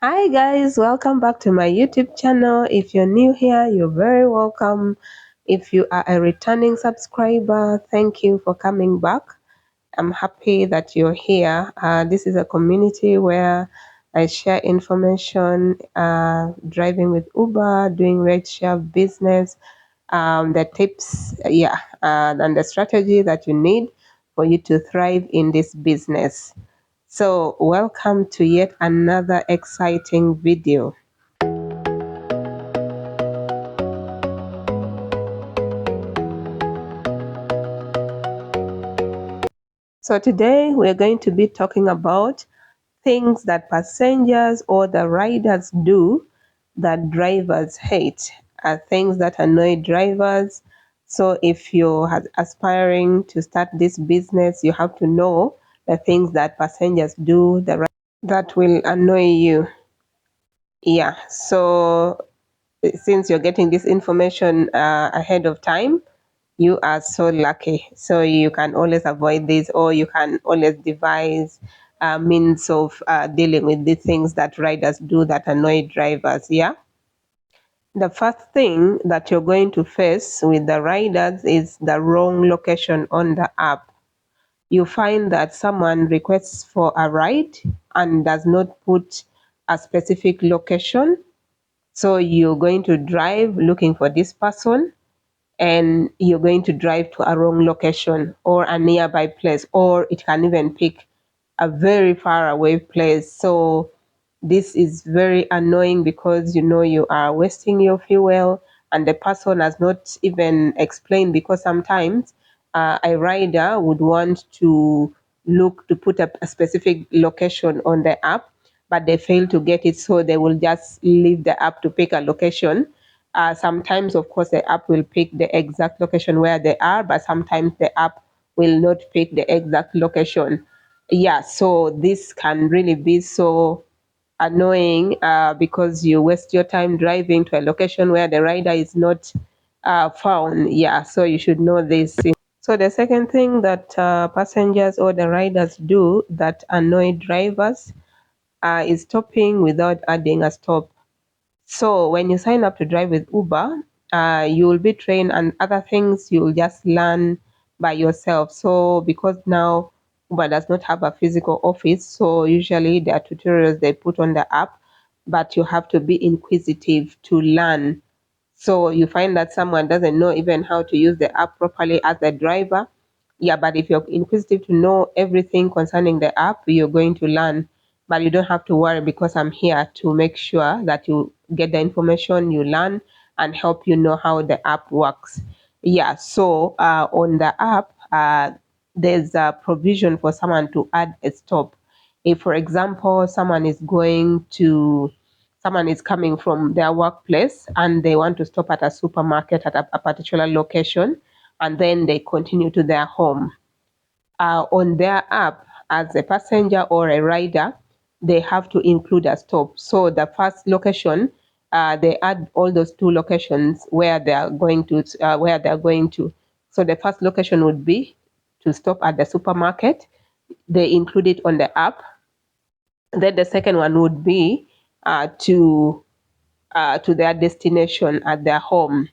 Hi guys, welcome back to my YouTube channel. If you're new here, you're very welcome. If you are a returning subscriber, thank you for coming back. I'm happy that you're here. This is a community where I share information, driving with Uber, doing rideshare business, the tips, and the strategy that you need for you to thrive in this business. So welcome to yet another exciting video. So today we're going to be talking about things that passengers or the riders do that drivers hate, things that annoy drivers. So if you're aspiring to start this business, you have to know the things that passengers do that will annoy you. Yeah, so since you're getting this information ahead of time, you are so lucky. So you can always avoid this, or you can always devise means of dealing with the things that riders do that annoy drivers. Yeah. The first thing that you're going to face with the riders is the wrong location on the app. You find that someone requests for a ride and does not put a specific location. So you're going to drive looking for this person, and you're going to drive to a wrong location or a nearby place, or it can even pick a very far away place. So this is very annoying because you are wasting your fuel, and the person has not even explained, because sometimes a rider would want to look to put a specific location on the app, but they fail to get it, so they will just leave the app to pick a location. Sometimes, of course, the app will pick the exact location where they are, but sometimes the app will not pick the exact location. Yeah, so this can really be so annoying, because you waste your time driving to a location where the rider is not found. Yeah, so you should know this. So the second thing that passengers or the riders do that annoy drivers is stopping without adding a stop. So when you sign up to drive with Uber, you will be trained, and other things you will just learn by yourself. So because now Uber does not have a physical office, so usually there are tutorials they put on the app, but you have to be inquisitive to learn. So you find that someone doesn't know even how to use the app properly as a driver. Yeah, but if you're inquisitive to know everything concerning the app, you're going to learn. But you don't have to worry, because I'm here to make sure that you get the information, you learn, and help you know how the app works. Yeah, so on the app, there's a provision for someone to add a stop. If, for example, someone is coming from their workplace and they want to stop at a supermarket at a particular location, and then they continue to their home. On their app, as a passenger or a rider, they have to include a stop. So the first location, they add all those two locations where they are going to. So the first location would be to stop at the supermarket. They include it on the app. Then the second one would be to their destination at their home.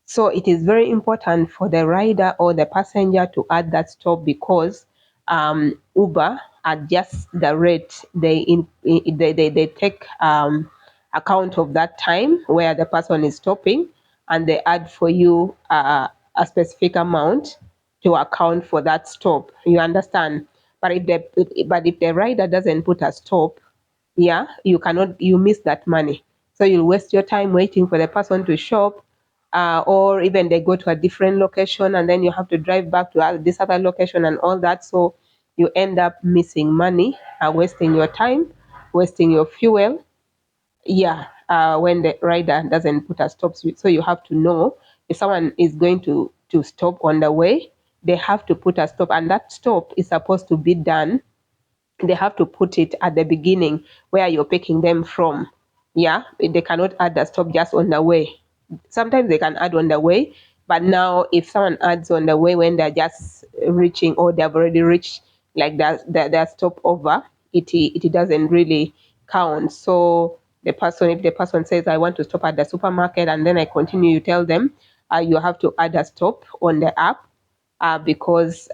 So it is very important for the rider or the passenger to add that stop, because Uber adjusts the rate. They take account of that time where the person is stopping, and they add for you a specific amount to account for that stop. You understand? But if the rider doesn't put a stop, yeah, you miss that money. So you'll waste your time waiting for the person to shop, or even they go to a different location, and then you have to drive back to this other location and all that. So you end up missing money, wasting your time, wasting your fuel. Yeah, when the rider doesn't put a stop. So you have to know, if someone is going to stop on the way, they have to put a stop, and that stop is supposed to be done. They have to put it at the beginning where you're picking them from. Yeah, they cannot add the stop just on the way. Sometimes they can add on the way, but now if someone adds on the way when they're just reaching, or they've already reached like their stop over, it doesn't really count. So the person, if the person says, I want to stop at the supermarket, and then I continue, you tell them you have to add a stop on the app, because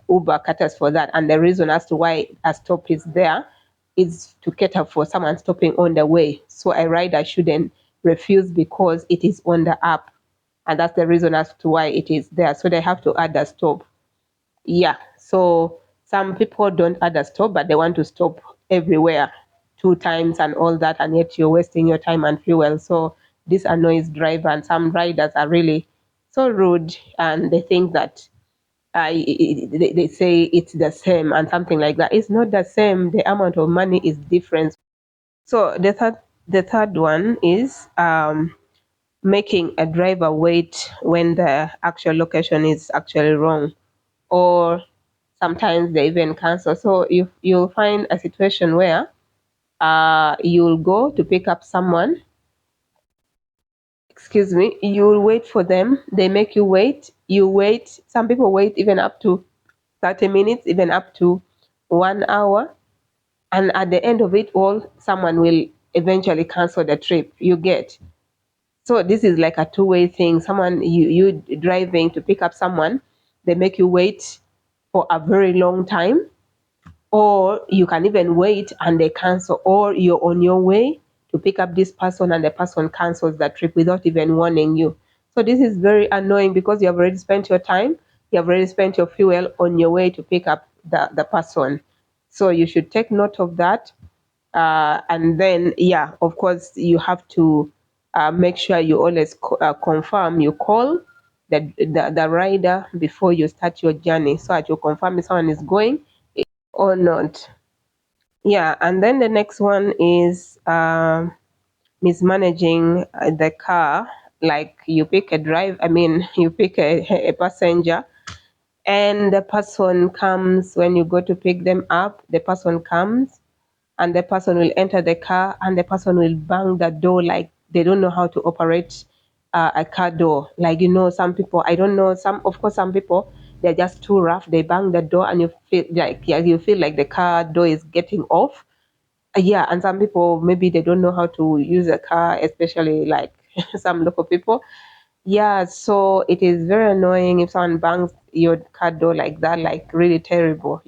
Uber caters for that. And the reason as to why a stop is there is to cater for someone stopping on the way. So a rider shouldn't refuse because it is on the app. And that's the reason as to why it is there. So they have to add a stop. Yeah. So some people don't add a stop, but they want to stop everywhere 2 times and all that, and yet you're wasting your time and fuel. So this annoys driver, and some riders are really so rude, and they think that they say it's the same and something like that. It's not the same. The amount of money is different. So the third one is making a driver wait when the actual location is actually wrong, or sometimes they even cancel. So you'll find a situation where you'll go to pick up someone, excuse me, you'll wait for them, they make you wait, you wait, some people wait even up to 30 minutes, even up to 1 hour, and at the end of it all, someone will eventually cancel the trip, you get. So this is like a two-way thing. Someone, you driving to pick up someone, they make you wait for a very long time, or you can even wait and they cancel, or you're on your way to pick up this person and the person cancels that trip without even warning you. So this is very annoying because you have already spent your time, you have already spent your fuel on your way to pick up the person. So you should take note of that. And then, yeah, of course, you have to make sure you always confirm, you call the rider before you start your journey, so that you confirm if someone is going or not. Yeah, and then the next one is mismanaging the car. Like you pick a drive, I mean, you pick a passenger, and the person comes when you go to pick them up. The person comes, and the person will enter the car, and the person will bang the door like they don't know how to operate a car door. Like, some people, I don't know, some, of course, some people, they're just too rough. They bang the door, and you feel like, yeah, you feel like the car door is getting off. Yeah, and some people, maybe they don't know how to use a car, especially like some local people. Yeah, so it is very annoying if someone bangs your car door like that, like really terrible,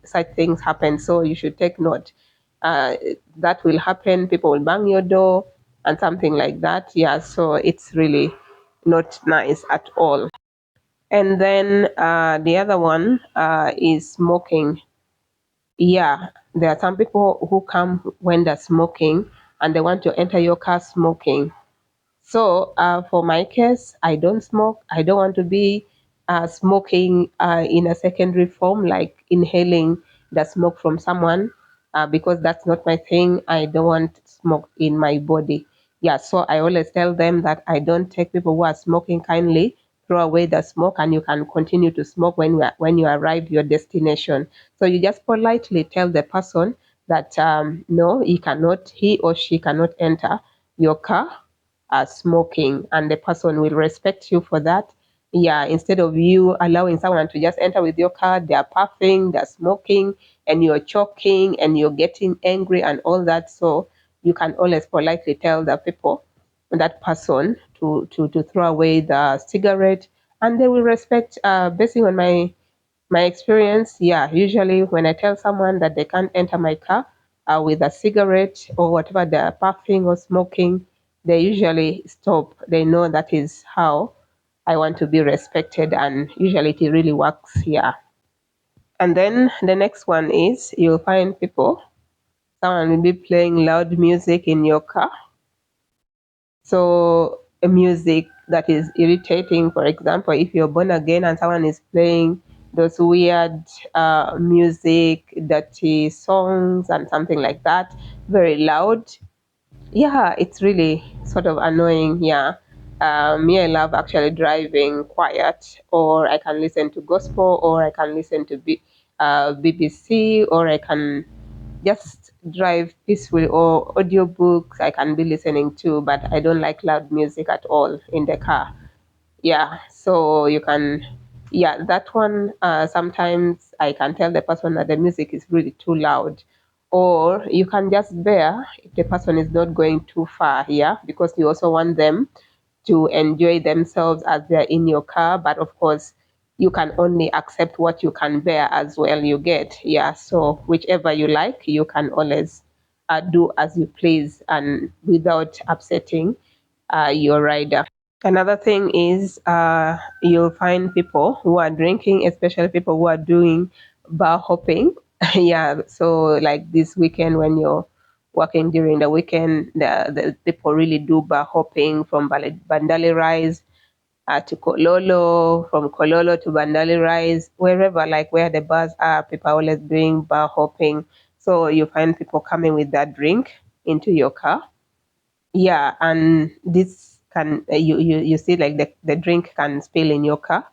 such things happen. So you should take note. Uh, that will happen. People will bang your door and something like that. Yeah, so it's really not nice at all. And then the other one is smoking. Yeah, there are some people who come when they're smoking and they want to enter your car smoking. So, for my case, I don't smoke. I don't want to be smoking in a secondary form, like inhaling the smoke from someone, because that's not my thing. I don't want smoke in my body. Yeah, so I always tell them that I don't take people who are smoking kindly, throw away the smoke, and you can continue to smoke when you arrive your destination. So you just politely tell the person that no, he or she cannot enter your car smoking, and the person will respect you for that. Yeah, instead of you allowing someone to just enter with your car, they're puffing, they're smoking, and you're choking and you're getting angry and all that. So you can always politely tell the people, that person, to throw away the cigarette, and they will respect. Basing on my experience, yeah, usually when I tell someone that they can't enter my car with a cigarette or whatever they're puffing or smoking, they usually stop. They know that is how I want to be respected, and usually it really works here. And then the next one is you'll find people, someone will be playing loud music in your car. So a music that is irritating, for example, if you're born again and someone is playing those weird music, dirty songs and something like that, very loud, yeah, it's really sort of annoying. Yeah. Me, I love actually driving quiet, or I can listen to gospel, or I can listen to BBC, or I can just drive peacefully, or audiobooks I can be listening to, but I don't like loud music at all in the car. Yeah, so you can, yeah, that one, sometimes I can tell the person that the music is really too loud, or you can just bear if the person is not going too far, yeah, because you also want them to enjoy themselves as they're in your car. But of course, you can only accept what you can bear as well, you get, yeah. So whichever you like, you can always do as you please and without upsetting your rider. Another thing is you'll find people who are drinking, especially people who are doing bar hopping. Yeah, so like this weekend when you're working during the weekend, the people really do bar hopping from Bandali Rise to Kololo, from Kololo to Bandali Rise, wherever, like where the bars are, people are always doing bar hopping. So you find people coming with that drink into your car, yeah, and this can you see like the drink can spill in your car,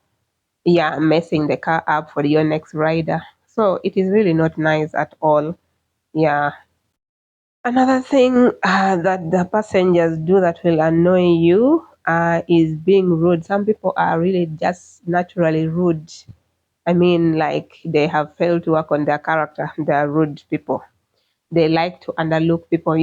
yeah, messing the car up for your next rider. So it is really not nice at all, yeah. Another thing that the passengers do that will annoy you is being rude. Some people are really just naturally rude. I mean, like they have failed to work on their character. They are rude people. They like to underlook people,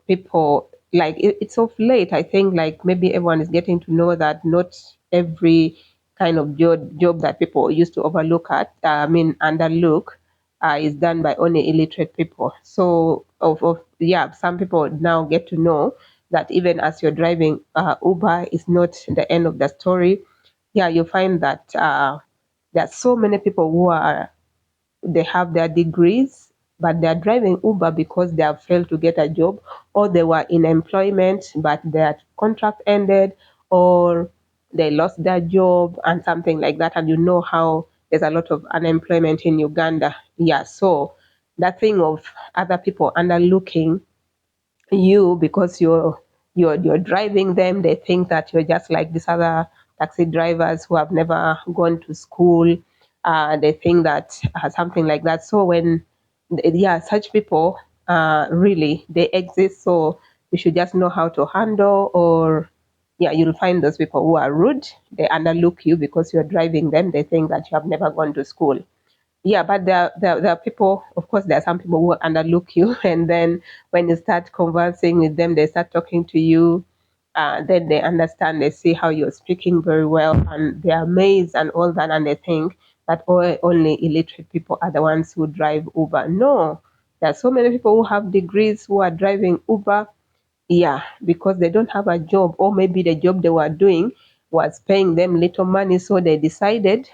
people like it's of late, I think, like maybe everyone is getting to know that not every kind of job that people used to overlook at I mean underlook is done by only illiterate people. So yeah, some people now get to know that even as you're driving Uber is not the end of the story. Yeah, you find that there are so many people who are they have their degrees, but they are driving Uber because they have failed to get a job, or they were in employment, but their contract ended, or they lost their job and something like that. And you know how there's a lot of unemployment in Uganda. Yeah, so that thing of other people underlooking you because you're driving them, they think that you're just like these other taxi drivers who have never gone to school. They think that something like that. So when yeah, such people really they exist, so you should just know how to handle. Or yeah, you'll find those people who are rude, they underlook you because you're driving them, they think that you have never gone to school. Yeah, but there are people, of course, there are some people who underlook you, and then when you start conversing with them, they start talking to you. Then they understand, they see how you're speaking very well, and they're amazed and all that, and they think that only illiterate people are the ones who drive Uber. No, there are so many people who have degrees who are driving Uber, yeah, because they don't have a job, or maybe the job they were doing was paying them little money, so they decided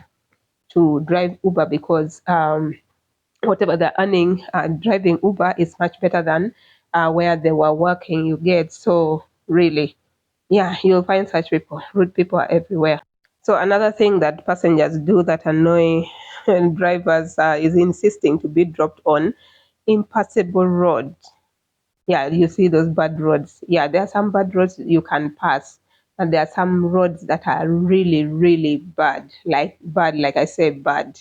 to drive Uber because whatever they're earning driving Uber is much better than where they were working, you get. So really, yeah, you'll find such people. Rude people are everywhere. So another thing that passengers do that annoy drivers is insisting to be dropped on impassable roads. Yeah, you see those bad roads. Yeah, there are some bad roads you can pass, and there are some roads that are really, really bad. Like bad, like I say, bad.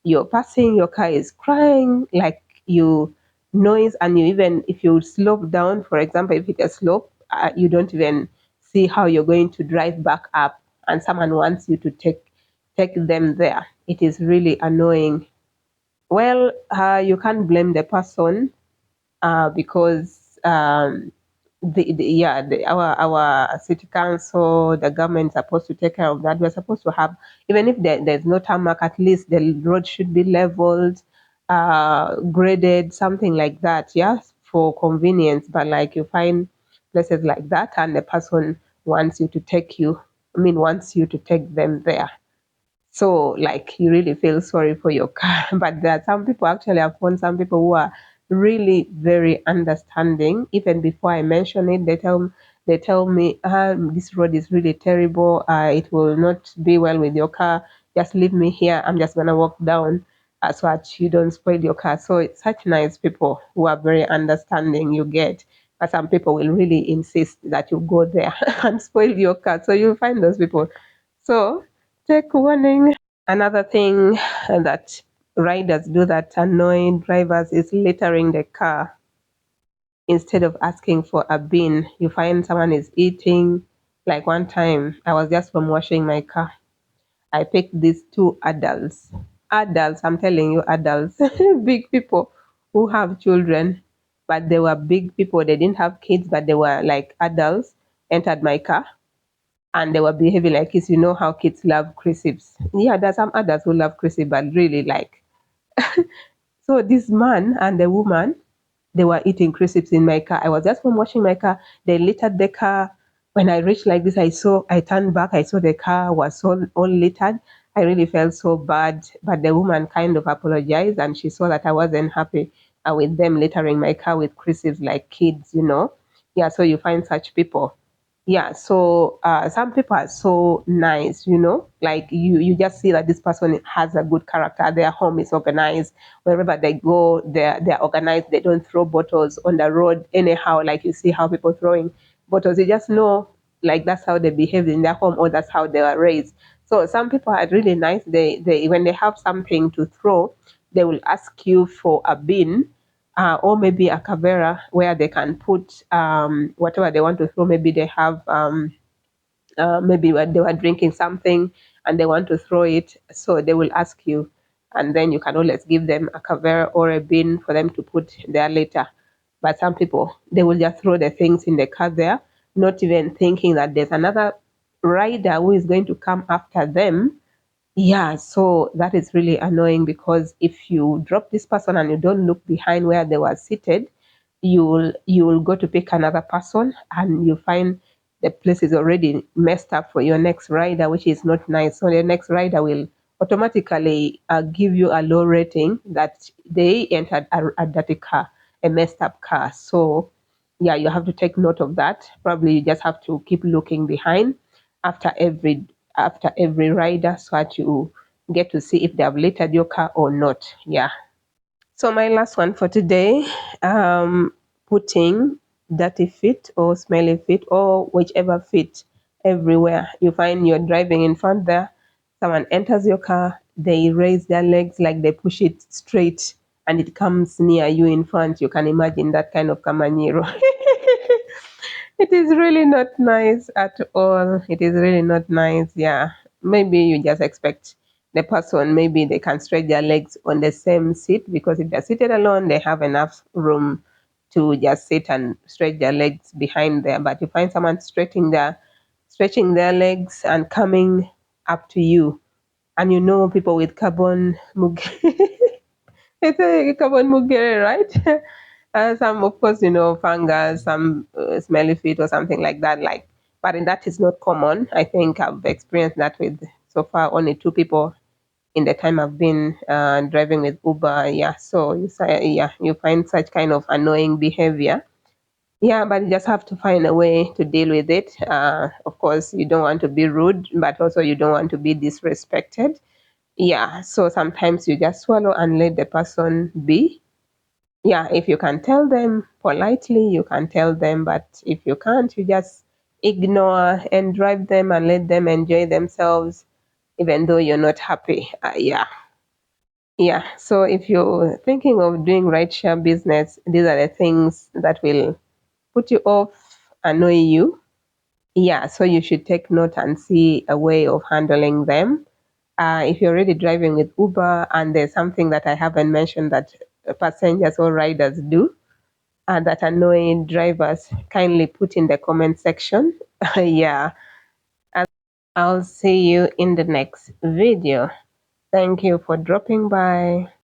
You're passing, your car is crying, like you noise, and you even if you slope down, for example, if it's a slope, you don't even see how you're going to drive back up, and someone wants you to take them there. It is really annoying. Well, you can't blame the person because our city council, the government is supposed to take care of that. We're supposed to have, even if there's no tarmac, at least the road should be leveled, graded, something like that, yeah, for convenience. But like you find places like that, and the person wants you to take you, I mean, wants you to take them there. So, like, you really feel sorry for your car. But there are some people, actually, I've found some people who are really very understanding. Even before I mention it, they tell me, this road is really terrible. It will not be well with your car. Just leave me here. I'm just gonna walk down so that you don't spoil your car. So it's such nice people who are very understanding. You get, but some people will really insist that you go there and spoil your car. So you'll find those people. So take warning. Another thing that riders do that annoy drivers is littering the car. Instead of asking for a bin, you find someone is eating. Like one time, I was just from washing my car. I picked these two adults. adults, I'm telling you, adults, big people who have children, but they were big people. They didn't have kids, but they were like adults, entered my car and they were behaving like kids. You know how kids love crisps. Yeah, there's some adults who love crisps, but really like. So this man and the woman, they were eating crisps in my car. I was just home washing my car. They littered the car. When I reached like this, I turned back. I saw the car was all littered. I really felt so bad. But the woman kind of apologized and she saw that I wasn't happy with them littering my car with crisps like kids, you know. Yeah, so you find such people. Yeah, so some people are so nice, you know, like you just see that this person has a good character. Their home is organized. Wherever they go, they're organized. They don't throw bottles on the road anyhow, like you see how people throwing bottles. You just know, like that's how they behave in their home, or that's how they were raised. So some people are really nice. They when they have something to throw, they will ask you for a bin, or maybe a cavera where they can put whatever they want to throw. Maybe they have maybe when they were drinking something and they want to throw it, so they will ask you, and then you can always give them a cover or a bin for them to put their litter. But some people, they will just throw the things in the car there, not even thinking that there's another rider who is going to come after them. Yeah, so that is really annoying, because if you drop this person and you don't look behind where they were seated, you will go to pick another person and you find the place is already messed up for your next rider, which is not nice. So the next rider will automatically give you a low rating that they entered a dirty car, a messed up car. So yeah, you have to take note of that. Probably you just have to keep looking behind after every rider, so that you get to see if they have littered your car or not. Yeah. So my last one for today, putting dirty feet or smelly feet or whichever feet everywhere. You find you're driving in front there, someone enters your car, they raise their legs like they push it straight and it comes near you in front. You can imagine that kind of camanero. It is really not nice at all. It is really not nice. Yeah. Maybe you just expect the person, maybe they can stretch their legs on the same seat, because if they're seated alone, they have enough room to just sit and stretch their legs behind there. But you find someone stretching their legs and coming up to you. And you know people with carbon it's a carbon mugere, right? Some, of course, fungus, some smelly feet or something like that. Like, but that is not common. I think I've experienced that with so far only two people in the time I've been driving with Uber. Yeah, so you say, yeah, you find such kind of annoying behavior. Yeah, but you just have to find a way to deal with it. Of course, you don't want to be rude, but also you don't want to be disrespected. Yeah, so sometimes you just swallow and let the person be. Yeah, if you can tell them politely, you can tell them, but if you can't, you just ignore and drive them and let them enjoy themselves, even though you're not happy. Yeah. Yeah. So if you're thinking of doing rideshare business, these are the things that will put you off, annoy you. Yeah. So you should take note and see a way of handling them. If you're already driving with Uber and there's something that I haven't mentioned that passengers or riders do, that annoying drivers, kindly put in the comment section. Yeah, and I'll see you in the next video. Thank you for dropping by.